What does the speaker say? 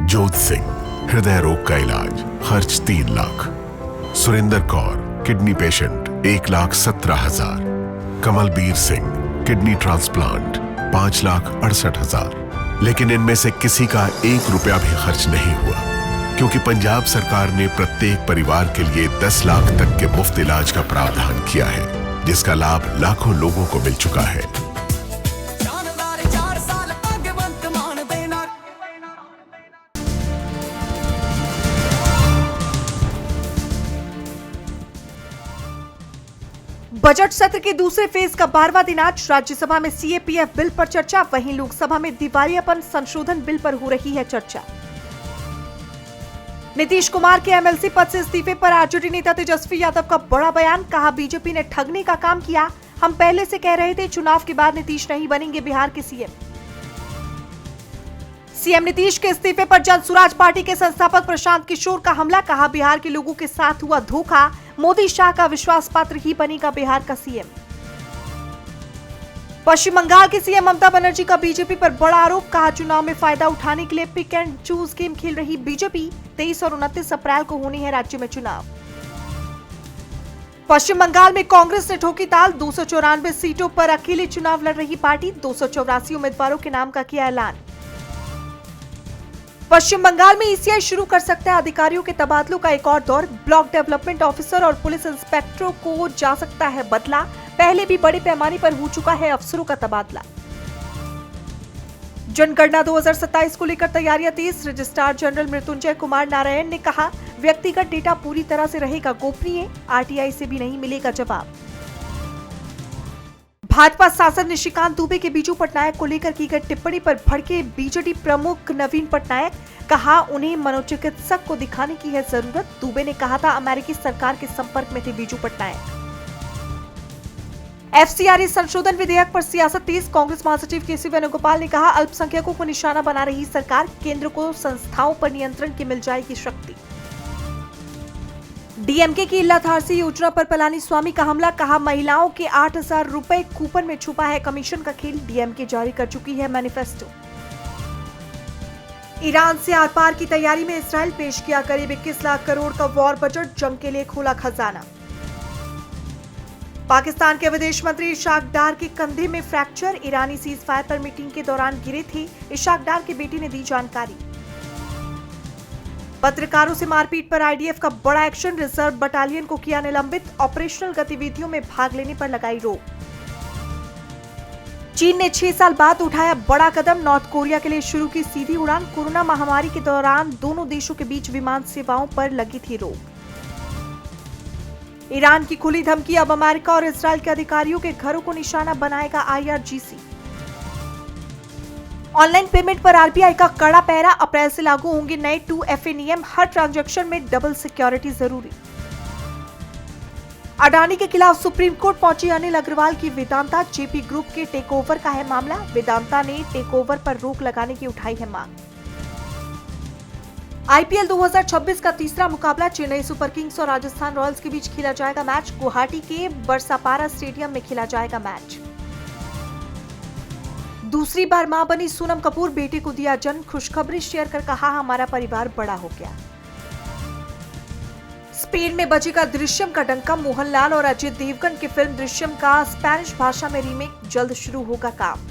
जोत सिंह, हृदय रोग का इलाज, खर्च 3 lakh. Surendra Kaur, kidney patient, 1,17,000। Kamalbir Singh, kidney transplant, 5,68,000। लेकिन इनमें से किसी का 1 रुपया भी खर्च नहीं हुआ, क्योंकि पंजाब सरकार ने प्रत्येक परिवार के लिए 10 लाख तक के मुफ्त इलाज का प्रावधान किया है, जिसका लाभ लाखों लोगों को मिल चुका है। बजट सत्र के दूसरे फेज का 12वां दिन आज राज्यसभा में सीएपीएफ बिल पर चर्चा, वहीं लोकसभा में दिवालियापन संशोधन बिल पर हो रही है चर्चा। नीतीश कुमार के एमएलसी पद से इस्तीफे पर आरजेडी नेता तेजस्वी यादव का बड़ा बयान, कहा बीजेपी ने ठगने का काम किया, हम पहले से कह रहे थे चुनाव के बाद नीतीश नहीं बनेंगे बिहार के सीएम। सीएम नीतीश के इस्तीफे पर जनसुराज पार्टी के संस्थापक प्रशांत किशोर का हमला, कहा बिहार के लोगों के साथ हुआ धोखा, मोदी शाह का विश्वास पात्र ही बनेगा बिहार का सीएम। पश्चिम बंगाल की सीएम ममता बनर्जी का बीजेपी पर बड़ा आरोप, कहा चुनाव में फायदा उठाने के लिए पिक एंड चूज गेम खेल रही बीजेपी, 23 और 29 अप्रैल को होने हैं राज्य में चुनाव। पश्चिम बंगाल में कांग्रेस ने ठोकी ताल, 294 सीटों पर अकेले चुनाव लड़ रही पार्टी, 284 उम्मीदवारों के नाम का किया ऐलान। पश्चिम बंगाल में ईसीआई शुरू कर सकता है अधिकारियों के तबादलों का एक और दौर, ब्लॉक डेवलपमेंट ऑफिसर और पुलिस इंस्पेक्टरों को जा सकता है बदला, पहले भी बड़े पैमाने पर हो चुका है अफसरों का तबादला। जनगणना 2027 को लेकर तैयारियां तेज, रजिस्ट्रार जनरल मृत्युंजय कुमार नारायण ने कहा व्यक्तिगत डेटा पूरी तरह से रहेगा गोपनीय, आरटीआई से भी नहीं मिलेगा जवाब। भाजपा सांसद निशिकांत दुबे के बीजू पटनायक को लेकर की गई टिप्पणी पर भड़के बीजेडी प्रमुख नवीन पटनायक, कहा उन्हें मनोचिकित्सक को दिखाने की है जरूरत। दुबे ने कहा था अमेरिकी सरकार के संपर्क में थे बीजू पटनायक। एफसीआरए संशोधन विधेयक पर सियासत तेज, कांग्रेस महासचिव केसी वेणुगोपाल ने कहा अल्पसंख्यकों को निशाना बना रही सरकार, केंद्र को संस्थाओं पर नियंत्रण की मिल जाएगी शक्ति। डीएमके की इल्लाथारसी योजना पर पलानीस्वामी का हमला, कहा महिलाओं के 8,000 रुपए कूपन में छुपा है कमीशन का खेल, डीएमके जारी कर चुकी है मैनिफेस्टो। ईरान से आर पार की तैयारी में इस्राइल पेश किया करीब 21 लाख करोड़ का वॉर बजट, जंग के लिए खोला खजाना। पाकिस्तान के विदेश मंत्री इशाक डार के कंधे में फ्रैक्चर, ईरानी सीज फायर पर मीटिंग के दौरान गिरे थे, इशाक डार की बेटी ने दी जानकारी। पत्रकारों से मारपीट पर आईडीएफ का बड़ा एक्शन, रिजर्व बटालियन को किया निलंबित, ऑपरेशनल गतिविधियों में भाग लेने पर लगाई रोक। चीन ने 6 साल बाद उठाया बड़ा कदम, नॉर्थ कोरिया के लिए शुरू की सीधी उड़ान, कोरोना महामारी के दौरान दोनों देशों के बीच विमान सेवाओं पर लगी थी रोक। ईरान की खुली धमकी, अब अमेरिका और इस्राइल के अधिकारियों के घरों को निशाना बनाएगा आईआरजीसी। ऑनलाइन पेमेंट पर आरबीआई का कड़ा पहरा, अप्रैल से लागू होंगे नए 2FA नियम, हर ट्रांजैक्शन में डबल सिक्योरिटी जरूरी। अडानी के खिलाफ सुप्रीम कोर्ट पहुंची अनिल अग्रवाल की वेदांता, जेपी ग्रुप के टेकओवर का है मामला, वेदांता ने टेकओवर पर रोक लगाने की उठाई है मांग। आईपीएल 2026 का तीसरा मुकाबला चेन्नई सुपर किंग्स और राजस्थान रॉयल्स के बीच खेला जाएगा मैच, गुवाहाटी के बरसापारा स्टेडियम में खेला जाएगा मैच। दूसरी बार मां बनी सोनम कपूर, बेटे को दिया जन्म, खुशखबरी शेयर कर कहा हमारा परिवार बड़ा हो गया। स्पेन में बजेगा दृश्यम का डंका, मोहनलाल और अजय देवगन की फिल्म दृश्यम का स्पेनिश भाषा में रीमेक जल्द शुरू होगा काम।